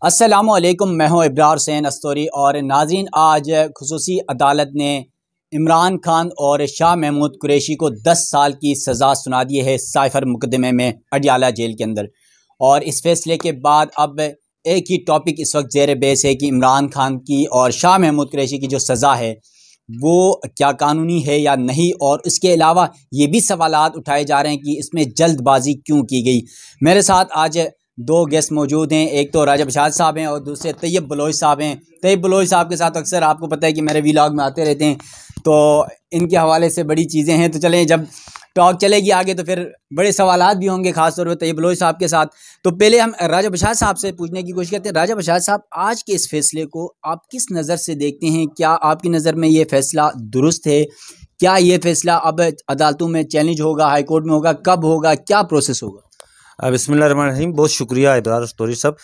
अस्सलामुअलैकुम, मैं हूं इब्रार हुसैन अस्तोरी। और नाज़रीन, आज खुसूसी अदालत ने इमरान खान और शाह महमूद कुरैशी को 10 साल की सज़ा सुना दी है साइफ़र मुकदमे में अडियाला जेल के अंदर। और इस फैसले के बाद अब एक ही टॉपिक इस वक्त ज़ेर बहस है कि इमरान खान की और शाह महमूद कुरैशी की जो सज़ा है वो क्या कानूनी है या नहीं। और इसके अलावा ये भी सवालात उठाए जा रहे हैं कि इसमें जल्दबाजी क्यों की गई। मेरे साथ आज दो गेस्ट मौजूद हैं। एक तो राजा बशाद साहब हैं और दूसरे तैयब बलोच साहब हैं। तैयब बलोच साहब के साथ अक्सर आपको पता है कि मेरे व्लॉग में आते रहते हैं, तो इनके हवाले से बड़ी चीज़ें हैं। तो चलें, जब टॉक चलेगी आगे तो फिर बड़े सवालात भी होंगे, खासतौर पर तैयब बलोच साहब के साथ। तो पहले हम राजा बशाद साहब से पूछने की कोशिश करते हैं। राजा बशाद साहब, आज के इस फैसले को आप किस नज़र से देखते हैं? क्या आपकी नज़र में ये फैसला दुरुस्त है? क्या ये फैसला अब अदालतों में चैलेंज होगा, हाई कोर्ट में होगा, कब होगा, क्या प्रोसेस होगा? बिस्मिल्लाहिर्रहमानिर्रहीम। बहुत शुक्रिया इब्रार स्टोरी साहब।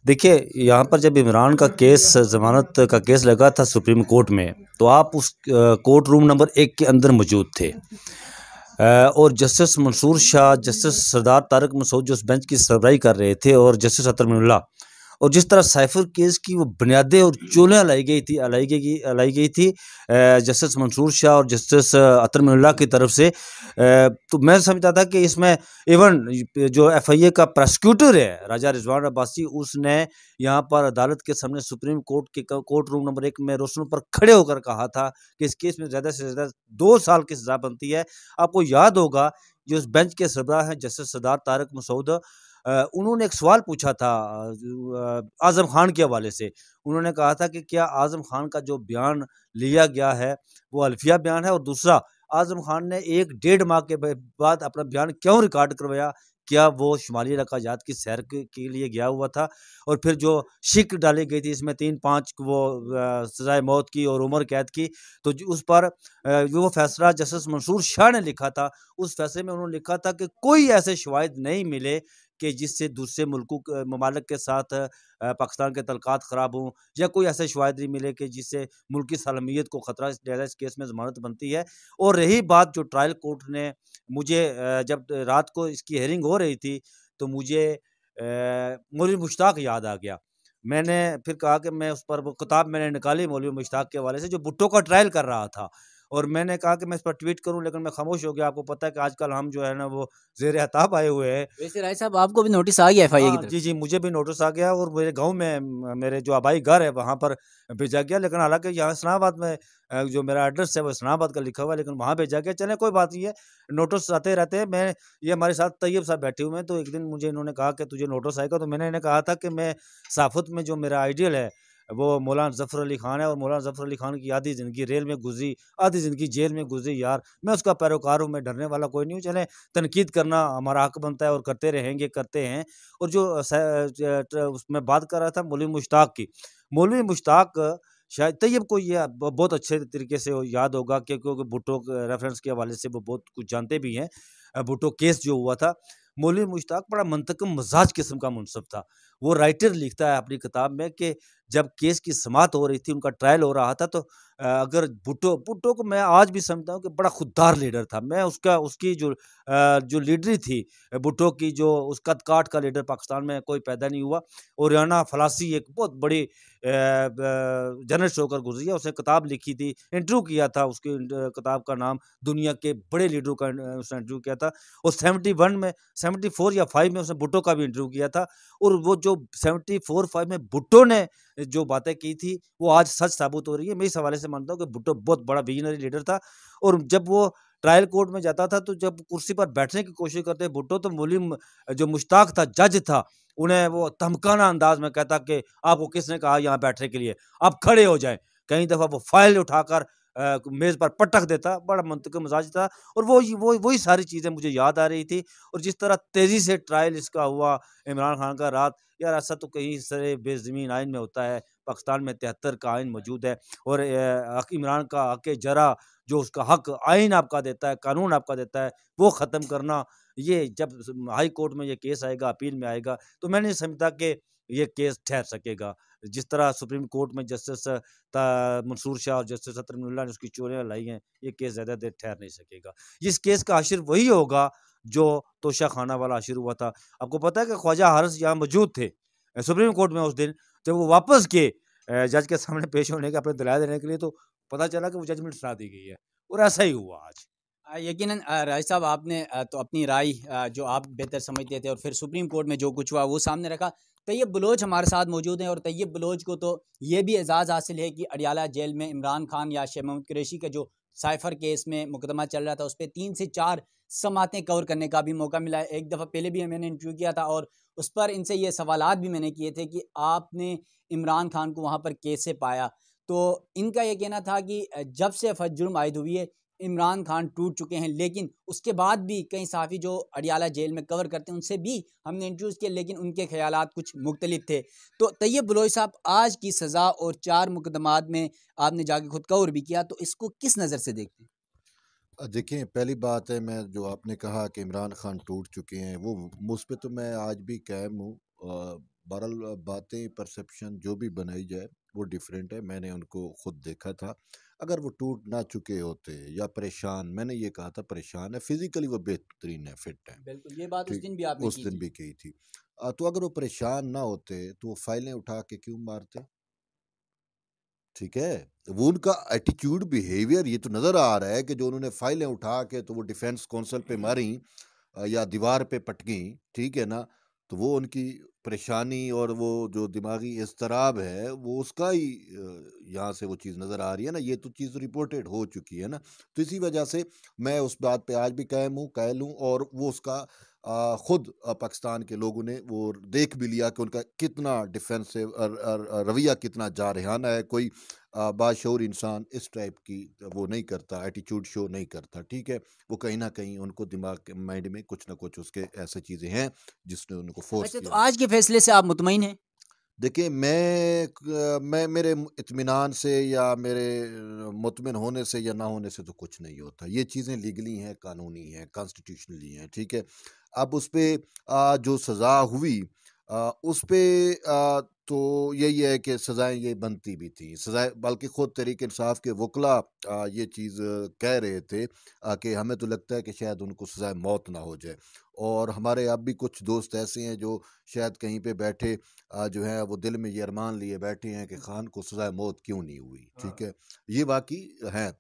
देखिए, यहाँ पर जब इमरान का केस, ज़मानत का केस लगा था सुप्रीम कोर्ट में, तो आप उस कोर्ट रूम नंबर 1 के अंदर मौजूद थे। और जस्टिस मंसूर शाह, जस्टिस सरदार तारक मसूद जो उस बेंच की सरबराही कर रहे थे, और जस्टिस अतर मिनुल्लाह, और जिस तरह साइफर केस की वो बुनियादें और चोलें लाई गई थी जस्टिस मंसूर शाह और जस्टिस अतर मिनुल्लाह की तरफ से, तो मैं समझता था कि इसमें इवन जो एफआईए का प्रोसिक्यूटर है राजा रिजवान अब्बासी, उसने यहाँ पर अदालत के सामने सुप्रीम कोर्ट के कोर्ट रूम नंबर 1 में रोशनों पर खड़े होकर कहा था कि इस केस में ज़्यादा से ज़्यादा 2 साल की सज़ा बनती है। आपको याद होगा, जो उस बेंच के सरबराह हैं जस्टिस सरदार तारक मसूद, उन्होंने एक सवाल पूछा था आज़म खान के हवाले से। उन्होंने कहा था कि क्या आज़म खान का जो बयान लिया गया है वो अल्फिया बयान है, और दूसरा, आज़म खान ने 1 डेढ़ माह के बाद अपना बयान क्यों रिकॉर्ड करवाया? क्या वो शुमाली इलाकाजात की सैर के लिए गया हुआ था? और फिर जो शिक डाली गई थी इसमें 3-5 वो सज़ाए मौत की और उम्र कैद की, तो उस पर वो फैसला जस्टिस मंसूर शाह ने लिखा था। उस फैसले में उन्होंने लिखा था कि कोई ऐसे शवाहिद नहीं मिले कि जिससे दूसरे मुल्कों ममालिक के साथ पाकिस्तान के तल्लुकात ख़राब हों, या कोई ऐसे शवाहिद नहीं मिले कि जिससे मुल्क की सलामियत को ख़तरा इस केस में ज़मानत बनती है। और रही बात जो ट्रायल कोर्ट ने मुझे, जब रात को इसकी हियरिंग हो रही थी, तो मुझे मौलवी मुश्ताक याद आ गया। मैंने फिर कहा कि मैं उस पर वो किताब मैंने निकाली मौलवी मुश्ताक के हवाले से, जो भुट्टो का ट्रायल कर रहा था, और मैंने कहा कि मैं इस पर ट्वीट करूं, लेकिन मैं खामोश हो गया। आपको पता है कि आजकल हम जो है ना वो ज़ेर अताब आए हुए हैं। वैसे राय साहब, आपको भी नोटिस आ गया एफआईए की हाँ, तरफ? जी, जी, मुझे भी नोटिस आ गया, और मेरे गाँव में मेरे जो आबाई घर है वहाँ पर भेजा गया। लेकिन हालाँकि यहाँ इस्लामाबाद में जो मेरा एड्रेस है वो इस्लामाबाद का लिखा हुआ है, लेकिन वहाँ भेजा गया। चलें, कोई बात नहीं है, नोटिस आते रहते हैं। ये हमारे साथ तैयब साहब बैठे हुए हैं, तो एक दिन मुझे इन्होंने कहा कि तुझे नोटिस आएगा, तो मैंने इन्हें कहा था कि मैं सहाफ़त में जो मेरा आइडियल है वो मौलाना ज़फ़र अली ख़ान है, और मौलाना ज़फ़र अली ख़ान की आधी ज़िंदगी रेल में गुज़री, आधी ज़िंदगी जेल में गुज़री। यार, मैं उसका पैरोकार हूँ, मैं डरने वाला कोई नहीं हूँ। चलें, तनकीद करना हमारा हक़ बनता है और करते रहेंगे, करते हैं। और जो उसमें बात कर रहा था मौलवी मुश्ताक की, मौलवी मुश्ताक, शायद तैयब को ये बहुत अच्छे तरीके से वो याद होगा कि क्योंकि भुट्टो के रेफरेंस के हवाले से वो बहुत कुछ जानते भी हैं। भुट्टो केस जो हुआ था, मौलवी मुश्ताक बड़ा मंतक़म मिज़ाज किस्म का मुनसिफ़ था। वो राइटर लिखता है अपनी किताब में कि जब केस की समाअत हो रही थी, उनका ट्रायल हो रहा था, तो अगर भुट्टो को मैं आज भी समझता हूँ कि बड़ा खुददार लीडर था। मैं उसकी जो लीडरी थी भुट्टो की, जो उस कद-काठ का लीडर पाकिस्तान में कोई पैदा नहीं हुआ। ओरियाना फ़लासी एक बहुत बड़ी जर्नलिस्ट होकर गुज़री है। उसने किताब लिखी थी, इंटरव्यू किया था, उसकी किताब का नाम दुनिया के बड़े लीडरों का उसने इंटरव्यू किया था। और 71 में, 74 या 5 में उसने भुट्टो का भी इंटरव्यू किया था। और वो जो 74-5 में भुट्टो ने जो बातें की थी, वो आज सच साबित हो रही है। मैं इस हवाले से मानता हूँ कि भुट्टो बहुत बड़ा विज़नरी लीडर था। और जब वो ट्रायल कोर्ट में जाता था, तो जब कुर्सी पर बैठने की कोशिश करते भुट्टो, तो जो मुश्ताक था, जज था, उन्हें वो धमकाना अंदाज में कहता कि आपको किसने कहा यहाँ बैठने के लिए, आप खड़े हो जाएं। कई दफ़ा वो फाइल उठाकर मेज़ पर पटक देता। बड़ा मंतक़ी मिजाज था। और वही सारी चीज़ें मुझे याद आ रही थी। और जिस तरह तेज़ी से ट्रायल इसका हुआ इमरान खान का रात, यार ऐसा तो कहीं सरे बेज़मीन आइन में होता है। पाकिस्तान में 73 का आइन मौजूद है, और इमरान का हक़ जरा, जो उसका हक़ आइन आपका देता है, कानून आपका देता है, वो ख़त्म करना, ये जब हाई कोर्ट में ये केस आएगा, अपील में आएगा, तो मैं नहीं समझता कि ये केस ठहर सकेगा। जिस तरह सुप्रीम कोर्ट में जस्टिस मंसूर शाह और जस्टिस अतर मिनुल्लाह ने उसकी चोरियाँ लाई हैं, ये केस ज़्यादा देर ठहर नहीं सकेगा। इस केस का आखिर वही होगा जो तोशा खाना वाला आखिर हुआ था। आपको पता है कि ख्वाजा हारिस यहाँ मौजूद थे। सुप्रीम कोर्ट में उस दिन जब वो वापस गए जज के सामने पेश होने के, अपने दलाल देने के लिए, तो पता चला कि वो जजमेंट सुना दी गई है, और ऐसा ही हुआ आज। यकीनन राय साहब, आपने तो अपनी राय जो आप बेहतर समझते थे और फिर सुप्रीम कोर्ट में जो कुछ हुआ वो सामने रखा। तैयब बलोच हमारे साथ मौजूद हैं और तैयब बलोच को तो ये भी एजाज़ हासिल है कि अडियाला जेल में इमरान खान या शाह महमूद कुरैशी का जो साइफर केस में मुकदमा चल रहा था उस पर 3 से 4 समातें कवर करने का भी मौका मिला है। एक दफ़ा पहले भी मैंने इंटरव्यू किया था और उस पर इनसे ये सवालात भी मैंने किए थे कि आपने इमरान खान को वहाँ पर कैसे पाया। तो इनका ये कहना था कि जब से जुर्म आयद हुई है इमरान खान टूट चुके हैं, लेकिन उसके बाद भी कई साफ़ी जो अडियाला जेल में कवर करते हैं उनसे भी हमने इंटरव्यूज़ किए, लेकिन उनके ख्यालात कुछ मुख्तलिफ थे। तो तैयब बलोच साहब, आज की सज़ा और 4 मुकदमात में आपने जाके खुद कवर भी किया, तो इसको किस नज़र से देखते हैं? देखें, पहली बात है, मैं जो आपने कहा कि इमरान खान टूट चुके हैं, वो मुझ पे तो मैं आज भी कायम हूँ। बहरहाल बातें परसेप्शन जो भी बनाई जाए वो डिफरेंट है। मैंने उनको खुद देखा था। अगर वो टूट ना चुके होते या परेशान, मैंने ये कहा था परेशान है, फिजिकली वो बेहतरीन है, फिट है, बिल्कुल, ये बात उस ठीक, दिन भी आपने उस की दिन थी। भी कही थी। तो अगर वो परेशान ना होते तो वो फाइलें उठा के क्यों मारते? ठीक है, वो उनका एटीट्यूड, बिहेवियर ये तो नज़र आ रहा है कि जो उन्होंने फाइलें उठा के तो वो डिफेंस कौंसल पे मारी या दीवार पे पटकी, ठीक है ना, तो वो उनकी परेशानी और वो जो दिमागी इज़्तिराब है वो उसका ही यहाँ से वो चीज़ नज़र आ रही है ना। ये तो चीज़ रिपोर्टेड हो चुकी है ना, तो इसी वजह से मैं उस बात पे आज भी कायल हूँ। और वो उसका खुद पाकिस्तान के लोगों ने वो देख भी लिया कि उनका कितना डिफेंसिव रवैया कितना जारहाना है। कोई बाशऊर इंसान इस टाइप की वो नहीं करता, एटीट्यूड शो नहीं करता, ठीक है। वो कहीं ना कहीं उनको दिमाग के माइंड में कुछ ना कुछ उसके ऐसे चीज़ें हैं जिसने उनको फोर्स अच्छा, तो किया। आज के फैसले से आप मुतमईन हैं? देखिए, मैं मेरे इत्मीनान से या मेरे मुतमिन होने से या ना होने से तो कुछ नहीं होता। ये चीज़ें लीगली हैं, कानूनी हैं, कॉन्स्टिट्यूशनली हैं, ठीक है। अब उस पे जो सज़ा हुई उस पे तो यही है कि सज़ाएँ ये बनती भी थी। सज़ाएँ बल्कि ख़ुद तहरीक इंसाफ़ के वकला ये चीज़ कह रहे थे कि हमें तो लगता है कि शायद उनको सज़ाए मौत ना हो जाए। और हमारे अब भी कुछ दोस्त ऐसे हैं जो शायद कहीं पे बैठे जो है वो दिल में ये अरमान लिए बैठे हैं कि खान को सज़ाए मौत क्यों नहीं हुई, ठीक है। ये वाक़ई है।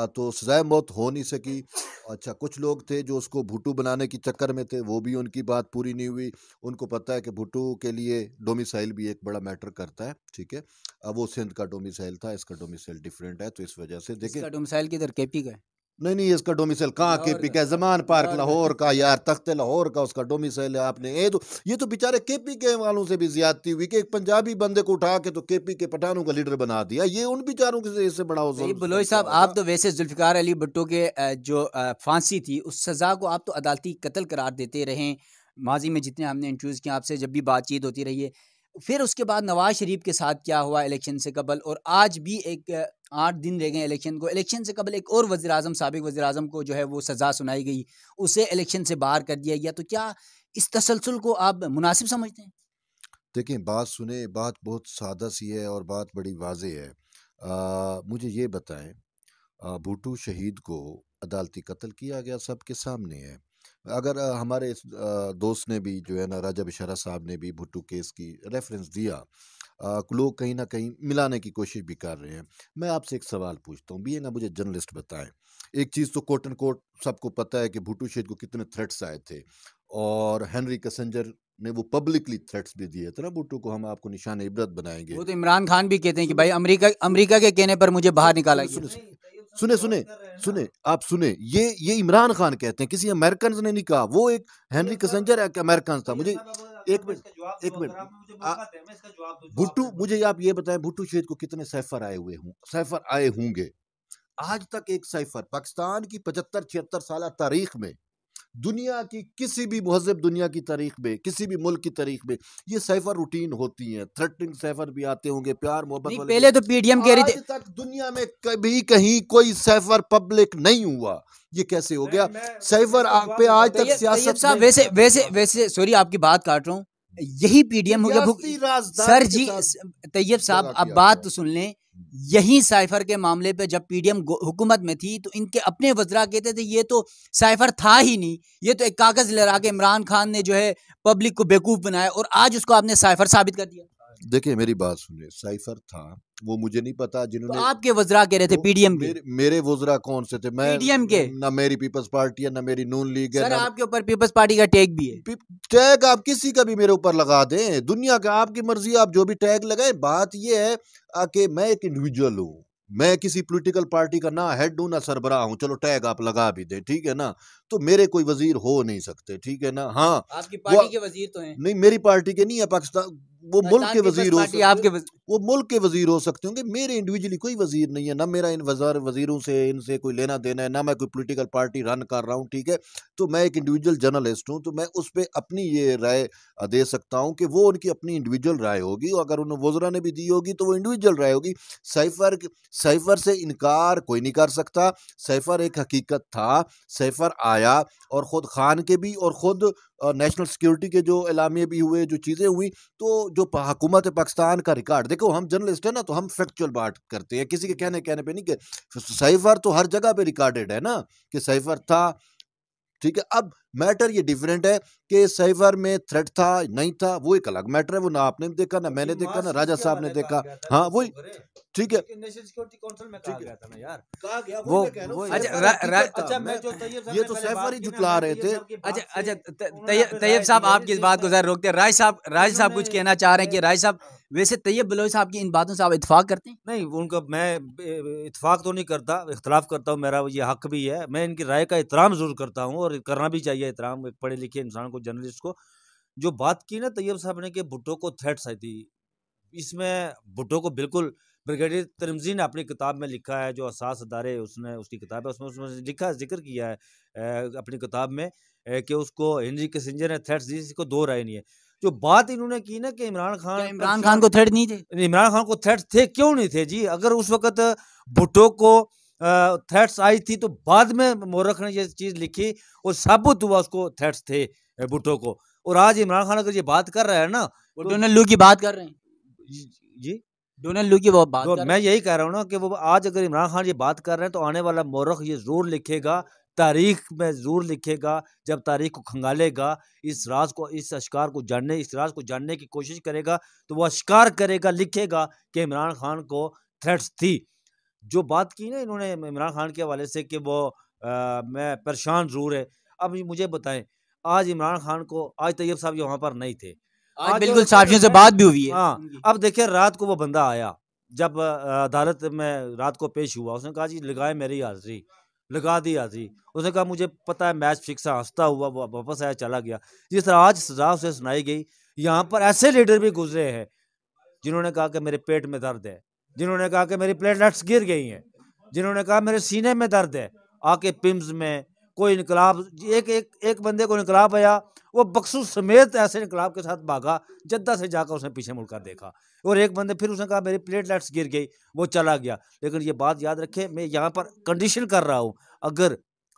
तो सज़ाए मौत हो नहीं सकी। अच्छा, कुछ लोग थे जो उसको भुट्टो बनाने के चक्कर में थे, वो भी उनकी बात पूरी नहीं हुई। उनको पता है कि भुट्टो के लिए डोमिसाइल भी एक बड़ा मैटर करता है, ठीक है। वो सिंध का डोमिसाइल था, इसका डोमिसाइल डिफरेंट है, तो इस वजह से देखें। इसका डोमिसाइल किधर, केपी का है? नहीं नहीं, इसका डोमिसाइल कहाँ लाहौर केपी का, का है? जमान पार्क लाहौर लाहौर का। का यार, तख्ते लाहौर का उसका डोमिसाइल है। आपने ये तो बेचारे केपी के वालों से भी ज्यादती हुई कि एक पंजाबी बंदे को उठा के तो केपी के पठानों का लीडर बना दिया। ये उन बेचारों के इससे बड़ा तैयब जुल्म बलोच क्या साहब, होगा? आप तो वैसे जुल्फ़िकार अली भुट्टो के जो फांसी थी उस सज़ा को आप तो अदालती कत्ल करार देते रहे। माजी में जितने हमने इंटरव्यूज़ किए आपसे, जब भी बातचीत होती रही है, फिर उसके बाद नवाज शरीफ के साथ क्या हुआ इलेक्शन से कबल, और आज भी एक 8 दिन रह गए इलेक्शन को। इलेक्शन से कबल एक और वज़ीर आज़म, साबिक वज़ीर आज़म को जो है वो सज़ा सुनाई गई, उसे इलेक्शन से बाहर कर दिया गया। तो क्या इस तसलसल को आप मुनासिब समझते हैं? देखिए, बात बहुत सादा सी है और बात बड़ी वाज़ेह है। मुझे ये बताएं, भुट्टो शहीद को अदालती कत्ल किया गया, सबके सामने है। अगर हमारे इस दोस्त ने भी जो है ना, राजा बिशारा साहब ने भी भुट्टो केस की रेफरेंस दिया। लोग कहीं ना कहीं मिलाने की कोशिश भी कर रहे हैं। मैं आपसे एक सवाल पूछता हूँ, भी ना मुझे जर्नलिस्ट बताएं। एक चीज़ तो कोट एंड कोट सबको पता है कि भुट्टो शहीद को कितने थ्रेट्स आए थे, और हेनरी किसिंजर ने वो पब्लिकली थ्रेट्स भी दिए थे ना भुट्टो को, हम आपको निशान इबरत बनाएंगे। वो तो इमरान खान भी कहते हैं कि भाई अमेरिका अमेरिका के कहने पर मुझे बाहर निकाला सुने गया। सुने सुने सुने सुने आप सुने, ये इमरान खान कहते हैं, किसी अमेरिकन ने नहीं कहा। वो एक हेनरी किसिंजर एक अमेरिकन था। मुझे एक मिनट भुट्टो, मुझे आप ये बताएं, भुट्टो शहीद को कितने सैफर आए होंगे? आज तक एक सैफर पाकिस्तान की 75-76 साल तारीख में, दुनिया की किसी भी मुहज़्ज़ब दुनिया की तारीख में, किसी भी मुल्क की तारीख में ये सैफर रूटीन होती हैं। थ्रेटनिंग सैफर भी आते होंगे, प्यार मोहब्बत नहीं, वाले पहले तो पीडीएम कह रही आज थी। तक दुनिया में कभी कहीं कोई सैफर पब्लिक नहीं हुआ। ये कैसे हो गया? सैफर आप पे आज तक तैयब सियासत साहब, में वैसे सॉरी आपकी बात काट रहा हूँ, यही पीडीएम हो गया रियासती सर राजदारी के जी। साथ तैयब साहब, दगा अब किया बात गया। तो सुन लें, यही साइफर के मामले पे जब पीडीएम हुकूमत में थी तो इनके अपने वज़रा कहते थे ये तो साइफर था ही नहीं, ये तो एक कागज़ लगा के इमरान खान ने जो है पब्लिक को बेवकूफ़ बनाया, और आज उसको आपने साइफर साबित कर दिया। देखिए मेरी बात सुनिए, साइफर था वो मुझे नहीं पता तो जिन्होंने आपके वज़रा कह रहे थे पीडीएम के, मेरे वज़रा कौन से थे? मैं पीडीएम के। ना मेरी पीपल्स पार्टी है ना मेरी नून लीग है सर ना आपके ऊपर पीपल्स पार्टी का टैग भी है। टैग आप किसी का भी मेरे ऊपर लगा दें, दुनिया का आपकी मर्जी, आप जो भी टैग लगाए। बात ये है कि मैं एक इंडिविजुअल हूँ, मैं किसी पॉलिटिकल पार्टी का ना हेड हूँ ना सरबराह हूँ। चलो टैग आप लगा भी दे, ठीक है ना, तो मेरे कोई वजीर हो नहीं सकते, ठीक है ना। हाँ आपकी पार्टी के वजीर तो हैं। नहीं, मेरी पार्टी के नहीं है, पाकिस्तान वो मुल्क के वजीर हो सकते, आपके वो मुल्क के वजीर हो सकते होंगे, मेरे इंडिविजुअली कोई वजीर नहीं है, ना मेरा इन वजीरों से इनसे कोई लेना देना है, ना मैं कोई पॉलिटिकल पार्टी रन कर रहा हूँ, ठीक है। तो मैं एक इंडिविजुअल जर्नलिस्ट हूँ, तो मैं उस पर अपनी ये राय दे सकता हूँ कि वो उनकी अपनी इंडिविजुअल राय होगी, और अगर उन्हें वज़रा ने भी दी होगी तो वो इंडिविजुअल राय होगी। साइफर से इनकार कोई नहीं कर सकता। साइफर एक हकीकत था, साइफर आया, और ख़ुद खान के भी और ख़ुद नेशनल सिक्योरिटी के जो एलामिये भी हुए, जो चीज़ें हुई, तो जो हुकूमत पाकिस्तान का रिकॉर्ड देखो, हम जर्नलिस्ट है ना, तो हम फैक्चुअल बात करते हैं, किसी के कहने पे नहीं कि साइफर तो हर जगह पे रिकॉर्डेड है ना कि साइफर था, ठीक है। अब मैटर ये डिफरेंट है कि साइफर में थ्रेट था नहीं था, वो एक अलग मैटर है, वो ना आपने देखा ना मैंने देखा ना राजा साहब ने देखा। हाँ वही ठीक है, नेशनल सिक्योरिटी काउंसिल में कहा गया था ना यार, कहा गया वो अच्छा मैं जो तैयब ये तो सैफर ही जुटला रहे थे। अच्छा तैयब साहब आपकी इस बात को जरा रोकते हैं। राय साहब कुछ कहना चाह रहे हैं कि राय साहब वैसे तैयब बलोच साहब की इन बातों से आप इत्तेफाक करते हैं? नहीं, उनका मैं इत्तेफाक तो नहीं करता, इख्तलाफ करता हूँ, मेरा ये हक भी है। मैं इनकी राय का एहतराम ज़रूर करता हूँ, और करना भी चाहिए एहतराम एक पढ़े लिखे इंसान को, जर्नलिस्ट को। जो बात की ना तैयब साहब ने कि भुट्टो को थ्रेट्स आई थी, इसमें भुट्टो को बिल्कुल ब्रिगेडियर तिरमिज़ी ने अपनी किताब में लिखा है, जो असास अदारे उसने उसकी किताब है, उसमें लिखा जिक्र किया है अपनी किताब में कि उसको हेनरी किसिंजर ने थ्रेट्स दी, इसको दो राय नहीं है। जो बात इन्होंने की ना कि इमरान खान को थ्रेट नहीं थे? इमरान खान को थ्रेट्स थे, क्यों नहीं थे जी? अगर उस वक्त भुट्टो को थ्रेट्स आई थी तो बाद में मोरख ने ये चीज़ लिखी और साबित हुआ उसको थ्रेट्स थे भुट्टो को। और आज इमरान खान अगर ये बात कर रहा है ना, वो डोनाल्ड लू की बात कर रहे हैं जी, डोनाल्ड लू की बात कर रहे हैं। मैं यही कह रहा हूँ ना कि वो आज अगर इमरान खान ये बात कर रहे हैं तो आने वाला मोरख ये ज़रूर लिखेगा, तारीख में ज़रूर लिखेगा, जब तारीख को खंगालेगा, इस राज को, इस अश्कार को जानने, इस राज को जानने की कोशिश करेगा, तो वो अश्कार करेगा, लिखेगा कि इमरान खान को थ्रेट्स थी। जो बात की ना इन्होंने इमरान खान के हवाले से कि वो मैं परेशान ज़रूर है। अब मुझे बताएं, आज इमरान खान को, आज तैयब साहब वहाँ पर नहीं थे, आज बिल्कुल साफियों से बात भी हुई है। हाँ, अब देखिए रात को वो बंदा आया, जब अदालत में रात को पेश हुआ, उसने कहा जी लगाए मेरी हाजिरी, लगा दी हाजिरी। उसने कहा मुझे पता है मैच फिक्स है, हंसता हुआ वो वापस आया, चला गया। जिस तरह आज सजा उसे सुनाई गई, यहाँ पर ऐसे लीडर भी गुजरे हैं जिन्होंने कहा कि मेरे पेट में दर्द है, जिन्होंने कहा कि मेरी प्लेटलेट्स गिर गई हैं, जिन्होंने कहा मेरे सीने में दर्द है, आके पिम्स में कोई इनकलाब, एक बंदे को इनकलाब आया, वो बख्शूस समेत ऐसे इनकलाब के साथ भागा, जद्दा से जाकर उसने पीछे मुड़कर देखा, और एक बंदे फिर उसने कहा मेरी प्लेटलेट्स गिर गई, वो चला गया। लेकिन ये बात याद रखे, मैं यहाँ पर कंडीशन कर रहा हूँ,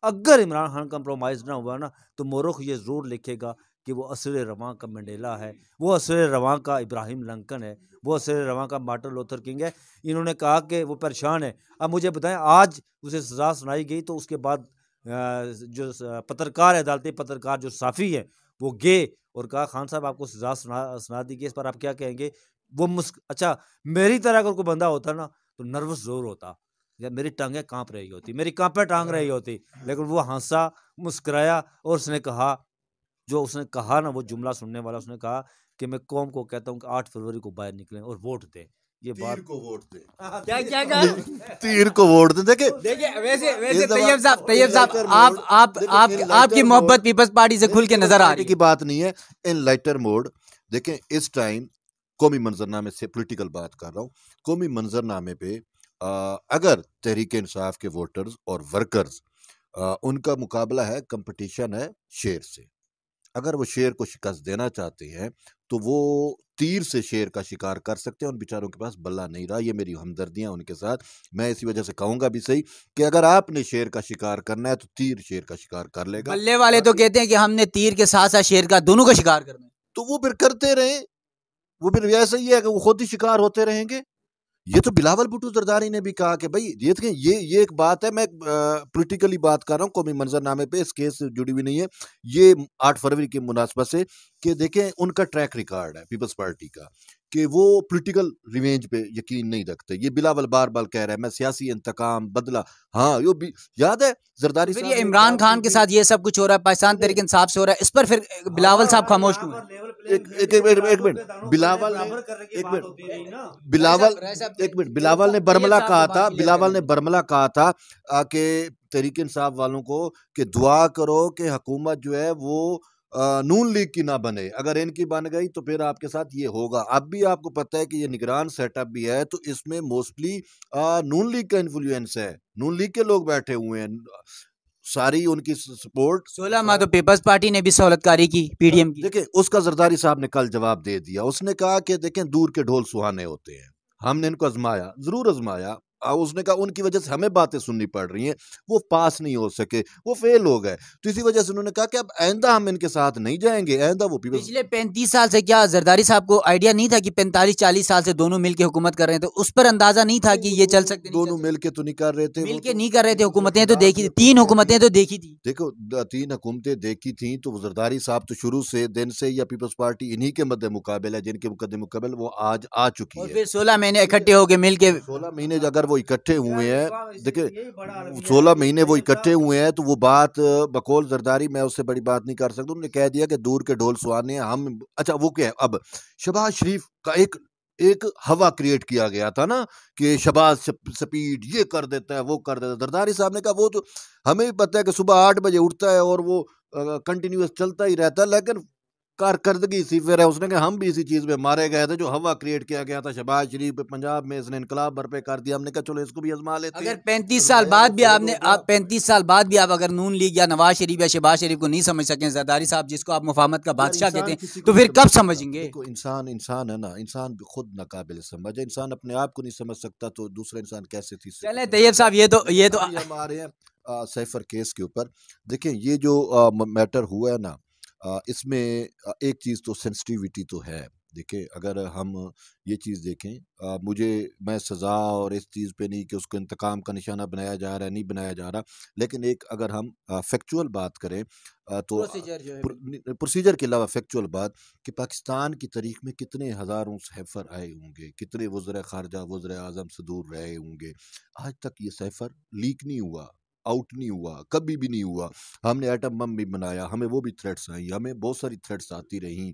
अगर इमरान खान कंप्रोमाइज़ ना हुआ ना, तो मोरख ये ज़रूर लिखेगा कि वो असर रवां का मंडेला है, वो असर रवां का इब्राहिम लिंकन है, वो असर रवां का मार्टिन लूथर किंग है। इन्होंने कहा कि वो परेशान है। अब मुझे बताएं, आज उसे सज़ा सुनाई गई तो उसके बाद जो पत्रकार है, अदालती पत्रकार जो साफ़ी है, वो गए और कहा खान साहब आपको सज़ा सुना दी गई, इस पर आप क्या कहेंगे? वो अच्छा, मेरी तरह अगर कोई बंदा होता ना तो नर्वस ज़रूर होता, या मेरी टांगें काँप रही होती, मेरी काँपे टांग रही होती, लेकिन वो हंसा, मुस्कुराया, और उसने कहा, जो उसने कहा ना वो जुमला सुनने वाला, उसने कहा कि मैं कौम को कहता हूँ कि 8 फरवरी को बाहर निकलें और वोट दें। ये बात को वोट दे, क्या तीर को वोट दे। देखिए वैसे तैयब साहब आप आपकी मोहब्बत पीपल्स पार्टी से खुल के नजर आ रही की बात नहीं है। इन लाइटर मोड देखें, इस टाइम कौमी मंजरनामे से पॉलिटिकल बात कर रहा हूँ, कौमी मंजरनामे पे अगर तहरीक इंसाफ के वोटर्स और वर्कर्स, उनका मुकाबला है, कंपटीशन है शेर से। अगर वो शेर को शिकस्त देना चाहते हैं तो वो तीर से शेर का शिकार कर सकते हैं, उन बेचारों के पास बल्ला नहीं रहा। ये मेरी हमदर्दियां उनके साथ, मैं इसी वजह से कहूंगा भी सही कि अगर आपने शेर का शिकार करना है तो तीर शेर का शिकार कर लेगा। बल्ले वाले तो कहते हैं कि हमने तीर के साथ साथ शेर का दोनों का शिकार करना है, तो वो फिर करते रहे, वो फिर ऐसा ही है कि वो खुद ही शिकार होते रहेंगे। ये तो बिलावल भुट्टो जरदारी ने भी कहा कि भाई ये देखें, ये एक बात है, मैं पॉलिटिकली बात कर रहा हूँ, कौमी मंजरनामे पे इस केस से जुड़ी हुई नहीं है। ये 8 फरवरी की मुनासबत से कि देखें उनका ट्रैक रिकॉर्ड है पीपल्स पार्टी का कि वो पॉलिटिकल रिवेंज पे यकीन नहीं रखते। ये बिलावल बार बार कह रहा है मैं सियासी इंतकाम बदला। हाँ, यो भी याद है जरदारी फिर साहब ये ने एक इमरान बात खान की के थी। साथ ये सब कुछ हो रहा है, पाकिस्तान तहरीक इंसाफ से हो रहा है, इस पर फिर बिलावल साहब खामोश क्यों हैं? एक मिनट, बिलावल ने एक मिनट बिलावल एक मिनट बिलावल ने बरमला कहा था, बिलावल ने बरमला कहा था कि तहरीक इंसाफ वालों को कि दुआ करो कि हुकूमत जो है वो नून लीग की ना बने, अगर इनकी बन गई तो फिर आपके साथ ये होगा। अब भी आपको पता है कि ये निगरान सेटअप भी है, तो इसमें मोस्टली नून लीग का इन्फ्लुएंस है, नून लीग के लोग बैठे हुए हैं, सारी उनकी सपोर्ट। 16 माह तो पीपल्स पार्टी ने भी सहूलतकारी की, पीडीएम की। देखें उसका जरदारी साहब ने कल जवाब दे दिया। उसने कहा कि देखें दूर के ढोल सुहाने होते हैं, हमने इनको आजमाया, जरूर आजमाया। उसने कहा उनकी वजह से हमें बातें सुननी पड़ रही हैं, वो पास नहीं हो सके, वो फेल हो गए, तो इसी वजह से उन्होंने कहा कि अब आइंदा हम इनके साथ नहीं जाएंगे, आइंदा वो पिछले 35 साल से क्या जरदारी साहब को आइडिया नहीं था कि 45-40 साल से दोनों मिलकर हुकूमत कर रहे हैं, तो उस पर अंदाजा नहीं था कि ये चल सकते? दोनों मिलके तो नहीं कर रहे थे, मिलके नहीं कर रहे थे, हुकूमतें तो देखी थी, 3 हुकूमतें तो देखी थी। देखो 3 हुकूमतें देखी थी, तो जरदारी साहब तो शुरू से दिन से या पीपल्स पार्टी इन्हीं के मद्दे मुकाबल है, जिनके मद्दे मुकाबल वो आज आ चुकी है। फिर 16 महीने इकट्ठे होके मिलके 16 महीने अगर वो इकट्ठे हुए हैं, देखिए 16 महीने वो इकट्ठे हुए हैं, तो वो बात बकौल जरदारी मैं उससे बड़ी बात नहीं कर सकता। उन्होंने कह दिया कि दूर के ढोल सुहाने हम। अच्छा वो क्या है, अब शहबाज शरीफ का एक हवा क्रिएट किया गया था ना कि शहबाज स्पीड ये कर देता है, वो कर देता है। जरदारी साहब ने कहा वो तो हमें भी पता है कि सुबह 8 बजे उठता है और वो कंटिन्यूस चलता ही रहता है, लेकिन कारकर्दगी इसी फिर है। उसने कहा हम भी इसी चीज में मारे गए थे, जो हवा क्रिएट किया गया था शहबाज शरीफ पे पंजाब में, इसने इनकलाब बरपे कर दिया। हमने कहा चलो इसको भी आजमा लेते हैं। अगर 35 साल बाद भी आपने 35 साल बाद भी आप अगर नून लीग या नवाज शरीफ या शहबाज शरीफ को नहीं समझ सकें, जरदारी साहब जिसको आप मुफाहमत का बादशाह कहते हैं, तो फिर कब समझेंगे? इंसान है ना, इंसान भी खुद नाकाबिल समझ है। इंसान अपने आप को नहीं समझ सकता तो दूसरा इंसान कैसे थी। चले तैयब साहब, ये तो हम आ रहे हैं सैफर केस के ऊपर। देखिए ये जो मैटर हुआ है ना, इसमें एक चीज़ तो सेंसिटिविटी तो है। देखिए अगर हम ये चीज़ देखें, मैं सज़ा और इस चीज़ पे नहीं कि उसको इंतकाम का निशाना बनाया जा रहा है, नहीं बनाया जा रहा, लेकिन एक अगर हम फैक्चुअल बात करें तो प्रोसीजर के अलावा फैक्चुअल बात कि पाकिस्तान की तारीख में कितने हज़ारों सैफर आए होंगे, कितने वज़ीर ख़ारजा वज़ीर आज़म से दूर रहे होंगे, आज तक ये सैफर लीक नहीं हुआ, आउट नहीं हुआ, कभी भी नहीं हुआ। हमने एटम बम भी बनाया, हमें वो भी थ्रेट्स आई, हमें बहुत सारी थ्रेट्स आती रही,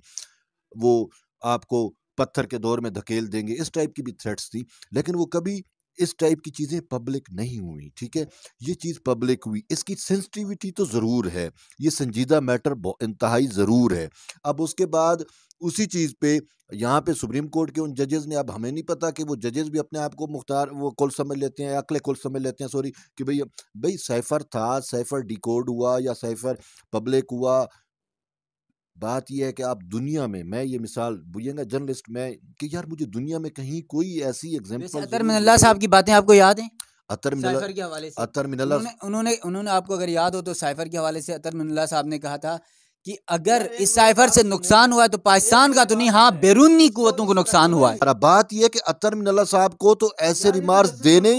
वो आपको पत्थर के दौर में धकेल देंगे, इस टाइप की भी थ्रेट्स थी, लेकिन वो कभी इस टाइप की चीज़ें पब्लिक नहीं हुई। ठीक है, ये चीज़ पब्लिक हुई, इसकी सेंसिटिविटी तो ज़रूर है, ये संजीदा मैटर इंतहाई ज़रूर है। अब उसके बाद उसी चीज़ पे यहाँ पे सुप्रीम कोर्ट के उन जजेस ने, अब हमें नहीं पता कि वो जजेस भी अपने आप को मुख्तार वो कुल समझ लेते हैं, अकले कुल समझ लेते हैं, सॉरी, कि भाई सैफर था, सैफर डिकोड हुआ या सैफर पब्लिक हुआ। बात यह है कि आप दुनिया में, मैं ये मिसाल बुझेंगे जर्नलिस्ट में कि यार मुझे दुनिया में कहीं कोई ऐसी एग्जांपल, अतर मिनल्ला साहब की बातें आपको याद हैं? अतर साइफर के हवाले से अतर मिनल्ला उन्होंने आपको अगर याद हो तो साइफर के हवाले से अतर मिनल्ला साहब ने कहा था कि अगर इस साइफर से नुकसान हुआ है तो पाकिस्तान का तो नहीं, हाँ बैरूनी कुव्वतों को नुकसान हुआ है। बात यह कि अतर मिनल्ला साहब को तो ऐसे रिमार्क्स देने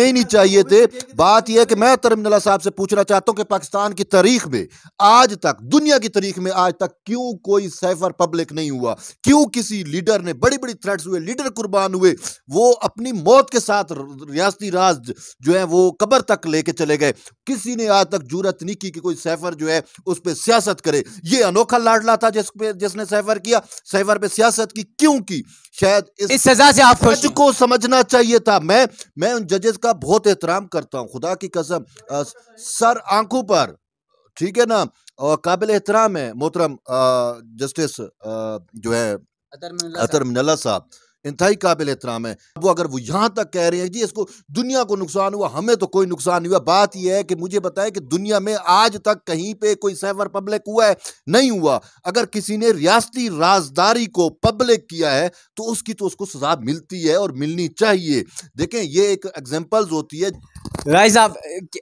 ही नहीं चाहिए थे। बात यह है कि मैं अतर मिनल्ला साहब से पूछना चाहता हूं कि पाकिस्तान की तारीख में आज तक, दुनिया की तारीख में आज तक क्यों कोई सैफर पब्लिक नहीं हुआ? क्यों किसी लीडर ने, बड़ी बड़ी थ्रेट्स हुए, लीडर कुर्बान हुए, वो अपनी मौत के साथ रियासती राज जो है वो कब्र तक लेके चले गए, किसी ने आज तक जुर्रत नहीं की कि कोई सैफर जो है उस पर सियासत करे। ये अनोखा लाडला था जिसने सैफर किया, सैफर पे सियासत की, क्यों की? शायद इस सजा से आप खुश को समझना चाहिए था। मैं उन जजेस का बहुत एहतराम करता हूं, खुदा की कसम, सर आंखों पर, ठीक है ना, और काबिल एहतराम है मोहतरम जस्टिस जो है अतर मिनल्ला साहब, इंतहाई काबिल एहतराम है। वो अगर वो यहाँ तक कह रहे हैं जी इसको दुनिया को नुकसान हुआ, हमें तो कोई नुकसान नहीं हुआ, बात यह है कि मुझे बताएं कि दुनिया में आज तक कहीं पे कोई सैफर पब्लिक हुआ है? नहीं हुआ। अगर किसी ने रियासती राजदारी को पब्लिक किया है तो उसको सजा मिलती है और मिलनी चाहिए। देखें ये एक एग्जाम्पल्स होती है। राय साहब,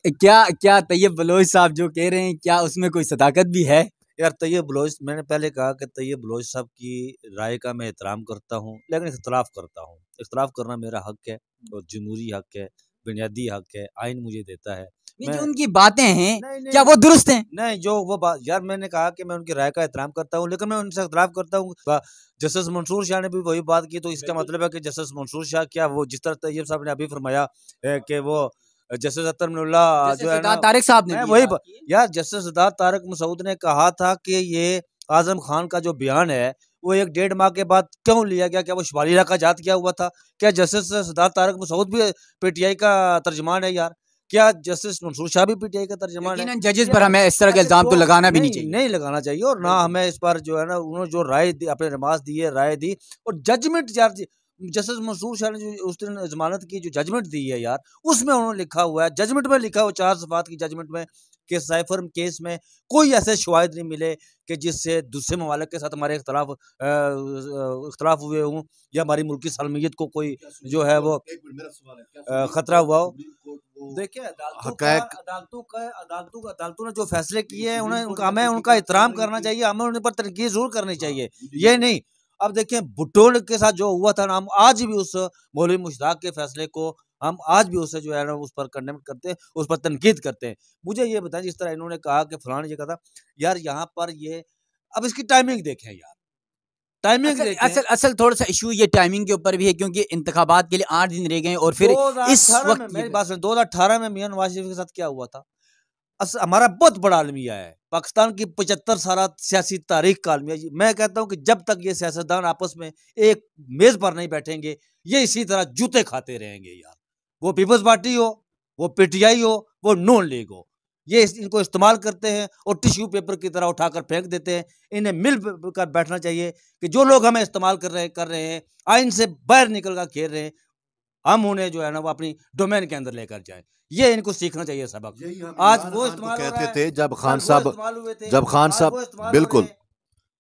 क्या तैयब बलोच साहब जो कह रहे हैं, क्या उसमें कोई सदाकत भी है? यार तैयब बलोच, मैंने पहले कहा कि तैयब बलोच साहब की राय का मैं एहतराम करता हूँ, लेकिन इख्तलाफ करता हूँ। इख्तलाफ करना मेरा हक है और जमहूरी हक है, बुनियादी हक है, आइन मुझे देता है। नहीं, जो मैं उनकी बातें हैं नहीं, क्या वो दुरुस्त हैं? नहीं, जो वो बात यार, मैंने कहा कि मैं उनकी राय का एहतराम करता हूँ, लेकिन मैं उनसे इख्तलाफ करता हूँ। जस्टिस मंसूर शाह ने भी वही बात की, तो इसका मतलब है कि जस्टिस मंसूर शाह क्या, वो जिस तरह तैयब साहब ने अभी फरमाया कि वो जस्टिस अतर मिनुल्लाह जैसे जो है ना, सिद्धार्थ तारिक साहब ने मैं भी ये वही बात की है। यार, जस्टिस सिद्धार्थ तारक मसूद ने कहा था कि ये आजम खान का जो बयान है वो 1-1.5 माह के बाद क्यों लिया गया? क्या वो शुमारी इलाका जात किया हुआ था? क्या जस्टिस सिद्धार्थ तारक मसूद भी पीटीआई का तर्जुमान है यार? क्या जस्टिस मंसूर शाह भी पीटीआई का तर्जुमान है? यकीनन जजेस ये पर हमें इस तरह के अच्छा, इल्जाम तो तो लगाना भी नहीं नहीं, चाहिए। नहीं लगाना चाहिए, और ना हमें इस पर जो है ना, उन्होंने जो राय दी, अपने नमाज दी है, राय दी, और जजमेंट यार जस्टिस मंसूर शाह ने जो उस दिन जमानत की जो जजमेंट दी है यार, उसमें उन्होंने लिखा हुआ है, जजमेंट में लिखा हुआ 4 सफ़ात की जजमेंट में, कि साइफर केस में कोई ऐसे शवाहिद नहीं मिले कि जिससे दूसरे ममालिक के साथ हमारे इख्तलाफ हुए हों, या हमारी मुल्की सलामियत को कोई जो है वो खतरा हुआ हो। देखिए, हक़ाइक़ अदालतों ने जो फैसले किए हैं, हमें उनका एहतराम करना चाहिए, हमें उन पर तनकीद ज़रूर करनी चाहिए, ये नहीं। अब देखिए, भुट्टो के साथ जो हुआ था ना, हम आज भी उस मौलवी मुश्ताक के फैसले को, हम आज भी उसे जो है ना, उस पर कंडेम करते हैं, उस पर तनकीद करते हैं। मुझे ये बताएं, जिस तरह इन्होंने कहा कि फलां ने ये कहा था, यार यहाँ पर ये, अब इसकी टाइमिंग देखें यार, टाइमिंग असल देखें। असल असल थोड़ा सा इशू ये टाइमिंग के ऊपर भी है, क्योंकि इंतखाबात के लिए 8 दिन रह गए और फिर इस 2018 में, वक्त मेरी बात सुन, 2018 में मियां नवाज शरीफ के साथ क्या हुआ था? हमारा बहुत बड़ा अलमिया है, पाकिस्तान की 75 साल सियासी तारीख का अलमिया। मैं कहता हूँ कि जब तक ये सियासतदान आपस में एक मेज पर नहीं बैठेंगे, ये इसी तरह जूते खाते रहेंगे यार। वो पीपल्स पार्टी हो, वो पीटीआई हो, वो नून लीग हो, ये इनको इस्तेमाल करते हैं और टिश्यू पेपर की तरह उठाकर फेंक देते हैं। इन्हें मिल कर बैठना चाहिए कि जो लोग हमें इस्तेमाल कर रहे हैं, आइन से बाहर निकल कर खेल रहे हैं, हम उन्हें जो है ना, वो अपनी डोमेन के अंदर लेकर जाएं। ये इनको सीखना चाहिए सबक। यही हम आज इमरान वो खान को इस्तेमाल हो रहा कहते है, थे जब खान कल वो साहब इस्तेमाल हुए थे, जब खान आज साहब वो इस्तेमाल हो रहे बिल्कुल हैं।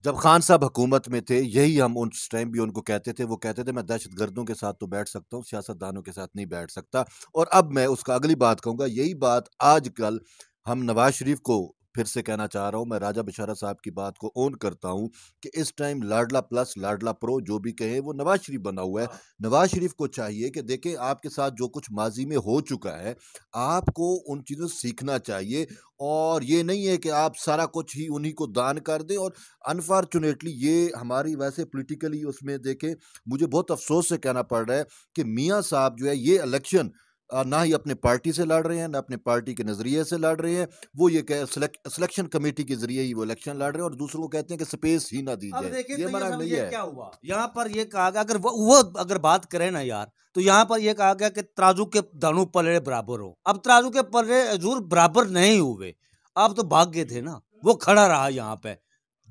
जब खान साहब हुकूमत में थे, यही हम उस टाइम भी उनको कहते थे। वो कहते थे मैं दहशत गर्दों के साथ तो बैठ सकता हूँ, सियासतदानों के साथ नहीं बैठ सकता। और अब मैं उसका अगली बात कहूँगा, यही बात आजकल हम नवाज शरीफ को फिर से कहना चाह रहा हूँ। मैं राजा बशारत साहब की बात को ओन करता हूँ कि इस टाइम लाडला प्लस लाडला प्रो जो भी कहे वो नवाज शरीफ बना हुआ है। नवाज शरीफ को चाहिए कि देखें आपके साथ जो कुछ माजी में हो चुका है, आपको उन चीज़ों से सीखना चाहिए। और ये नहीं है कि आप सारा कुछ ही उन्हीं को दान कर दें। और अनफॉर्चुनेटली ये हमारी वैसे पॉलिटिकली उसमें देखें, मुझे बहुत अफसोस से कहना पड़ रहा है कि मियाँ साहब जो है ये इलेक्शन ना ही अपने पार्टी से लड़ रहे हैं, ना अपने पार्टी के नज़रिए से लड़ रहे हैं। वो ये कह सिलेक्शन कमेटी के ज़रिए ही वो इलेक्शन लड़ रहे हैं और दूसरों को कहते हैं कि स्पेस ही ना दी अब जाए। देखिए ये तो ये मना सब नहीं ये है। क्या हुआ, यहाँ पर ये कहा गया, अगर वो अगर बात करें ना यार, तो यहाँ पर ये कहा गया कि तराजू के दानों पलड़े बराबर हो। अब तराजू के पलड़े जरूर बराबर नहीं हुए, आप तो भाग गए थे ना, वो खड़ा रहा यहाँ पे,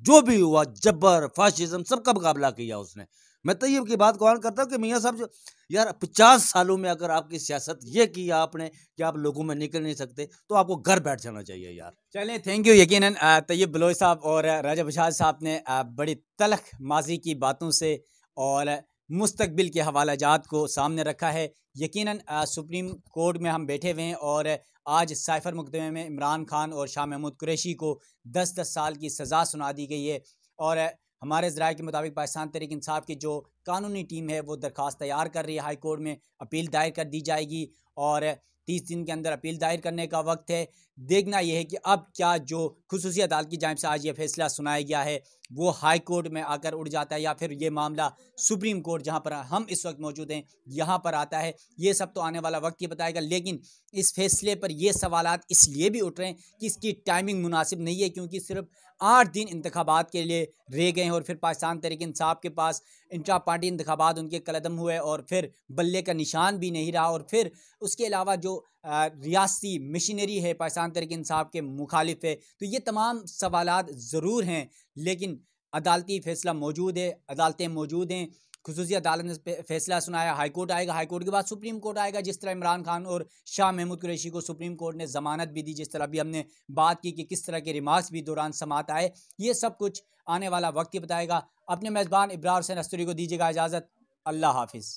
जो भी हुआ, जब्बर फाशिज्म सबका मुकाबला किया उसने। मैं तो ये की बात को ऑन करता हूँ कि मियाँ साहब जो यार 50 सालों में अगर आपकी सियासत ये की आपने कि आप लोगों में निकल नहीं सकते, तो आपको घर बैठ जाना चाहिए यार। चलें, थैंक यू। यकीनन तैयब बलोच साहब और राजा बशार साहब ने बड़ी तलख माजी की बातों से और मुस्तकबिल के हवालाजात को सामने रखा है। यकीनन सुप्रीम कोर्ट में हम बैठे हुए हैं और आज साइफर मुकदमे में इमरान खान और शाह महमूद कुरैशी को 10-10 साल की सज़ा सुना दी गई है। और हमारे ज़राए के मुताबिक पाकिस्तान तहरीक इंसाफ की जो कानूनी टीम है वो दरख्वास्त तैयार कर रही है, हाई कोर्ट में अपील दायर कर दी जाएगी और 30 दिन के अंदर अपील दायर करने का वक्त है। देखना यह है कि अब क्या जो खुसूसी अदालत की जानिब से आज ये फैसला सुनाया गया है वो हाई कोर्ट में आकर उड़ जाता है या फिर ये मामला सुप्रीम कोर्ट जहां पर हम इस वक्त मौजूद हैं यहाँ पर आता है। ये सब तो आने वाला वक्त ही बताएगा, लेकिन इस फैसले पर ये सवालात इसलिए भी उठ रहे हैं कि इसकी टाइमिंग मुनासिब नहीं है, क्योंकि सिर्फ 8 दिन इंतखाबात के लिए रह गए हैं और फिर पाकिस्तान तहरीक इंसाफ के पास इंट्रा पार्टी इंतखाबात उनके कलदम हुए और फिर बल्ले का निशान भी नहीं रहा। और फिर उसके अलावा जो रियासती मशीनरी है पाकिस्तान तहरीक इंसाफ के मुखालिफ है। तो ये तमाम सवालात ज़रूर हैं, लेकिन अदालती फ़ैसला मौजूद है, अदालतें मौजूद हैं। खुसूसी अदालत ने फैसला सुनाया, हाई कोर्ट आएगा, हाई कोर्ट के बाद सुप्रीम कोर्ट आएगा। जिस तरह इमरान खान और शाह महमूद कुरैशी को सुप्रीम कोर्ट ने ज़मानत भी दी, जिस तरह भी हमने बात की कि किस तरह के रिमार्क्स भी दौरान समात आए, ये सब कुछ आने वाला वक्त ही बताएगा। अपने मेज़बान इब्रार हुसैन अस्तूरी को दीजिएगा इजाज़त। अल्लाह हाफिज़।